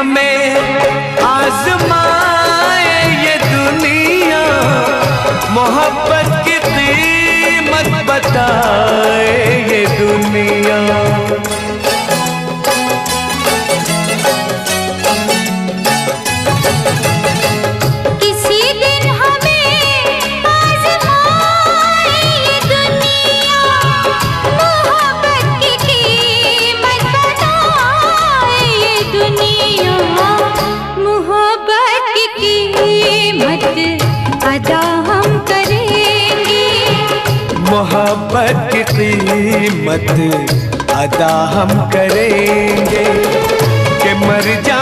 हमें आजमाए ये दुनिया, मोहब्बत की कीमत बताए ये दुनिया। मोहब्बत की कीमत अदा हम करेंगे कि मर जा